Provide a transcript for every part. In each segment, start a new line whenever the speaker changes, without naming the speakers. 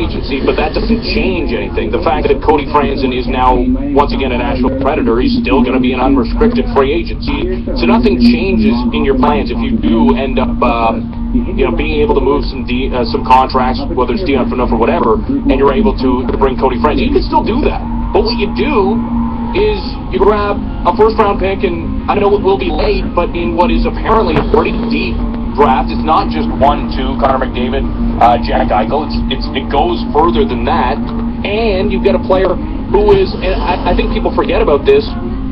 agency, but that doesn't change anything. The fact that Cody Franzen is now, once again, a Nashville Predator, he's still going to be an unrestricted free agency. So nothing changes in your plans if you do end up, being able to move some contracts, whether it's Dion Phaneuf or whatever, and you're able to bring Cody Franzen. You can still do that. But what you do is you grab a first-round pick, and I know it will be late, but in what is apparently a pretty deep draft, it's not just 1-2, Connor McDavid, Jack Eichel. It goes further than that, and you've got a player who is, and I think people forget about this.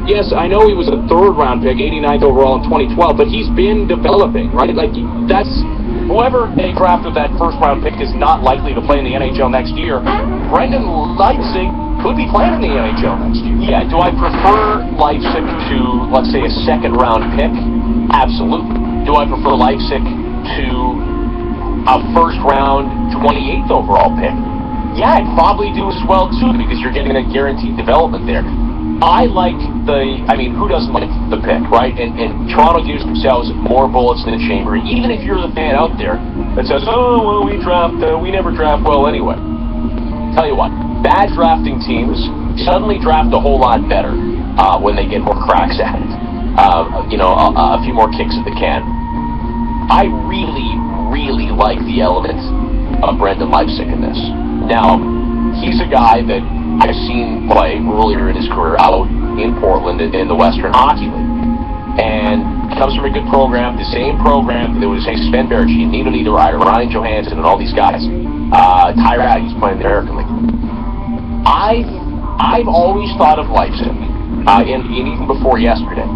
Yes, I know he was a third-round pick, 89th overall in 2012, but he's been developing, right? Like, that's whoever they draft with that first-round pick is not likely to play in the NHL next year. Brendan Leipzig could be playing in the NHL next year. Yeah, do I prefer Leipzig to, let's say, a second-round pick? Absolutely. Do I prefer Leipzig to a first-round 28th overall pick? Yeah, I'd probably do as well, too, because you're getting a guaranteed development there. I like who doesn't like the pick, right? And Toronto gives themselves more bullets in the chamber. Even if you're the fan out there that says, oh, well, we never draft well anyway. Tell you what, bad drafting teams suddenly draft a whole lot better when they get more cracks at it. A few more kicks at the can. I really, really like the element of Brendan Leipzig in this. Now, he's a guy that I've seen play earlier in his career out in Portland in the Western Hockey League. And comes from a good program, the same program that was, Sven Baertschi, Nino Niederreiter, Ryan Johansson, and all these guys. Tyra, he's playing the American League. I've always thought of Leipzig, and even before yesterday,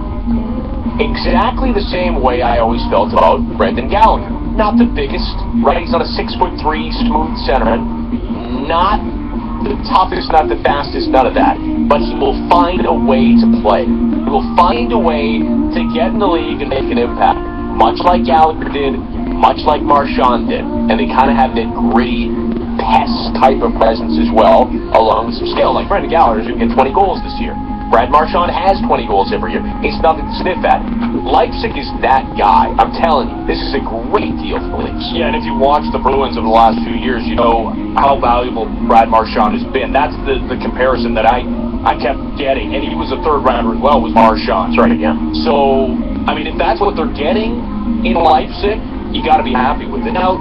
exactly the same way I always felt about Brendan Gallagher. Not the biggest, right? He's not a 6'3" smooth centerman. Not the toughest, not the fastest, none of that. But he will find a way to play. He will find a way to get in the league and make an impact. Much like Gallagher did, much like Marchand did. And they kind of have that gritty, pest type of presence as well, along with some skill. Like Brendan Gallagher, who can get 20 goals this year. Brad Marchand has 20 goals every year. It's nothing to sniff at. Leipzig is that guy. I'm telling you, this is a great deal for the Leafs. Yeah, and if you watch the Bruins over the last few years, you know how valuable Brad Marchand has been. That's the comparison that I kept getting. And he was a third rounder as well, was Marchand. That's right, again. So, if that's what they're getting in Leipzig, you got to be happy with it. Now,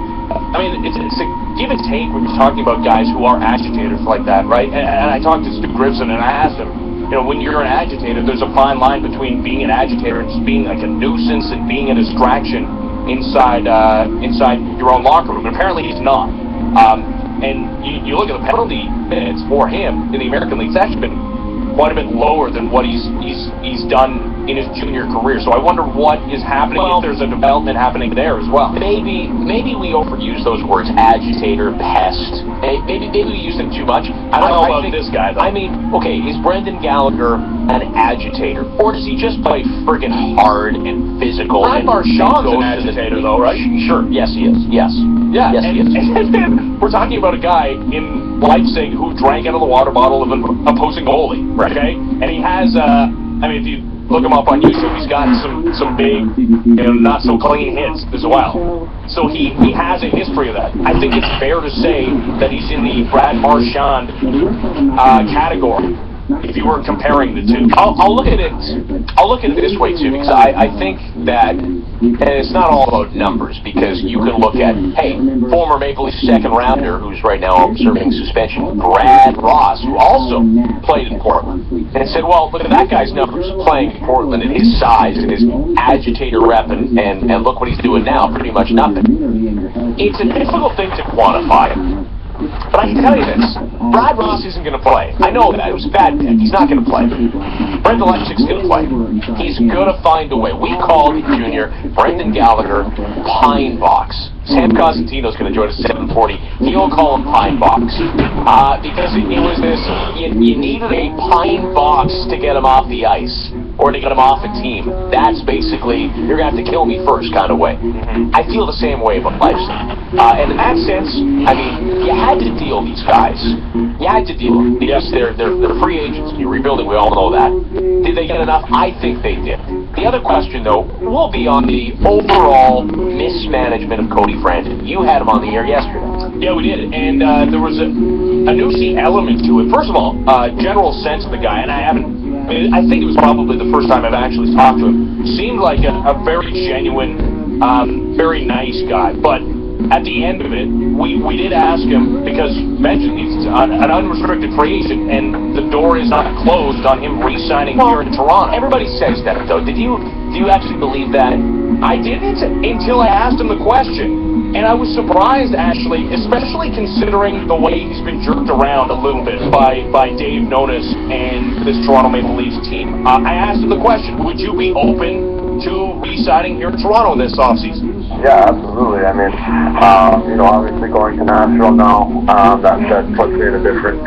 it's a give and take when you're talking about guys who are agitators like that, right? And I talked to Stu Grissom and I asked him, when you're an agitator, there's a fine line between being an agitator and just being like a nuisance and being a distraction inside your own locker room. But apparently he's not. And you look at the penalty minutes for him in the American League, it's actually been quite a bit lower than what he's done in his junior career. So I wonder what is happening, if there's a development happening there as well. Maybe we overuse those words, agitator, pest. Maybe we use them too much. I don't know about this guy, though. Is Brendan Gallagher an agitator? Or does he just play friggin' hard and physical? Brad Marchand's an agitator, though, right? Sure, yes, he is. Yes. Yeah, yes, he is. And we're talking about a guy in Leipzig who drank out of the water bottle of an opposing goalie, right? Okay? And he has, if you look him up on YouTube, he's got some big, not so clean hits as well. So he has a history of that. I think it's fair to say that he's in the Brad Marchand category. If you were comparing the two, I'll look at it this way too, because I think that, and it's not all about numbers, because you can look at, former Maple Leaf second rounder who's right now serving suspension, Brad Ross, who also played in Portland, and said, well, look at that guy's numbers playing in Portland and his size and his agitator rep, and look what he's doing now, pretty much nothing. It's a difficult thing to quantify. But I can tell you this, Brad Ross isn't going to play. I know that. It was a bad pick. He's not going to play. Brendan Leipzig's going to play. He's going to find a way. We called junior Brendan Gallagher Pine Box. Sam Cosentino's going to join us at 7:40. He'll call him Pine Box. Because it was this, you needed a pine box to get him off the ice. Or to get him off a team. That's basically, you're going to have to kill me first kind of way. I feel the same way about Leipzig. And in that sense, you had to deal these guys. You had to deal them. Because they're free agents. You're rebuilding, we all know that. Did they get enough? I think they did. The other question, though, will be on the overall mismanagement of Cody Franzen. You had him on the air yesterday. Yeah, we did, and there was a newsy element to it. First of all, general sense of the guy, and I think it was probably the first time I've actually talked to him. Seemed like a very genuine, very nice guy, but at the end of it, we did ask him, because mentioned he's an unrestricted free agent, and the door is not closed on him re-signing here in Toronto. Everybody says that, though. Do you actually believe that? I didn't until I asked him the question, and I was surprised, actually, especially considering the way he's been jerked around a little bit by Dave Nonis and this Toronto Maple Leafs team. I asked him the question, would you be open to re-signing here in Toronto this offseason?
Yeah, absolutely. I mean, obviously going to Nashville now, that puts me in a different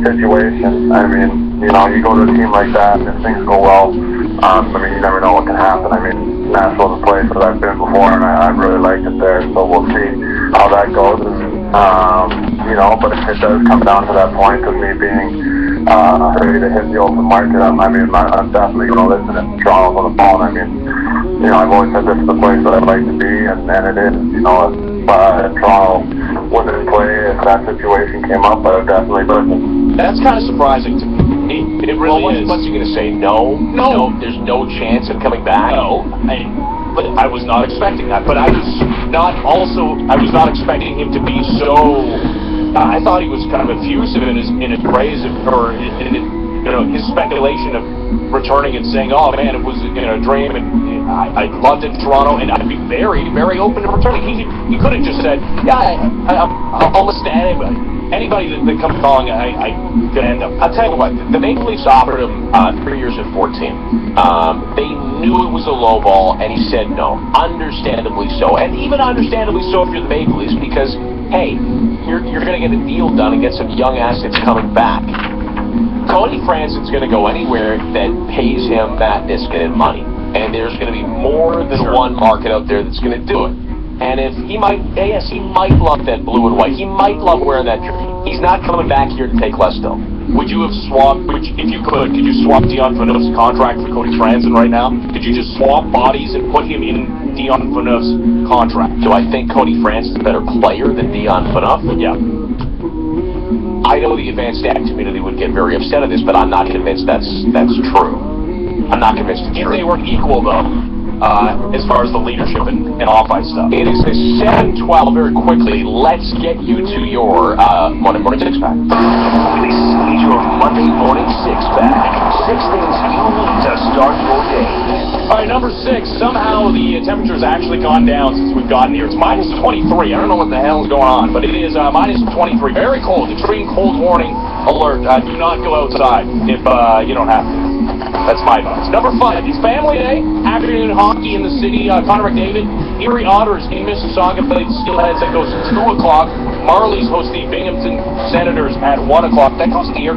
situation. I mean, you go to a team like that and if things go well, you never know what can happen. I mean, Nashville's a place that I've been before and I really liked it there, so we'll see how that goes. And, but if it does come down to that point of me being ready to hit the open market, I'm definitely going to listen to Toronto on the phone. I mean, I've always said this is the place that I'd like to be, and it is. If Toronto wasn't in play, if that situation came up, I would definitely listen.
That's kind of surprising to me. It really is. What's he going to say? No, there's no chance of coming back? No. I was not expecting that, but I was not expecting him to be so. I thought he was kind of effusive in his praise or in his speculation of returning and saying, "Oh man, it was a dream, and I loved it in Toronto, and I'd be very, very open to returning." He could have just said, "Yeah, I'll listen to anybody." Anybody that comes along, I could end up. I'll tell you what, the Maple Leafs offered him 3 years and 14. They knew it was a low ball, and he said no. Understandably so, and even understandably so if you're the Maple Leafs, because hey, you're going to get a deal done and get some young assets coming back. Cody Francis's going to go anywhere that pays him that Niskanen money, and there's going to be more than one market out there that's going to do it. And if he might love that blue and white. He might love wearing that jersey. He's not coming back here to take less, though. Would you have swapped, if you could you swap Dion Phaneuf's contract for Cody Francis right now? Could you just swap bodies and put him in Dion Phaneuf's contract? Do I think Cody Francis is a better player than Dion Phaneuf? Yeah. I know the advanced stat community would get very upset at this, but I'm not convinced that's true. I'm not convinced it's true. If they were equal, though, as far as the leadership and off-ice stuff. It is 7:12. Very quickly, let's get you to your Monday morning six-pack.
This is your Monday morning six-pack. 6 things you need to start your day.
All right, number 6. Somehow the temperature's actually gone down since we've gotten here. It's minus 23. I don't know what the hell is going on, but it is minus 23. Very cold. Extreme cold warning alert. Do not go outside if you don't have to. That's my advice. Number 5, it's Family Day. Afternoon hockey in the city. Connor McDavid, Erie Otters in Mississauga play the Steelheads. That goes to 2 o'clock. Marlies host the Binghamton Senators at 1 o'clock. That goes to the air.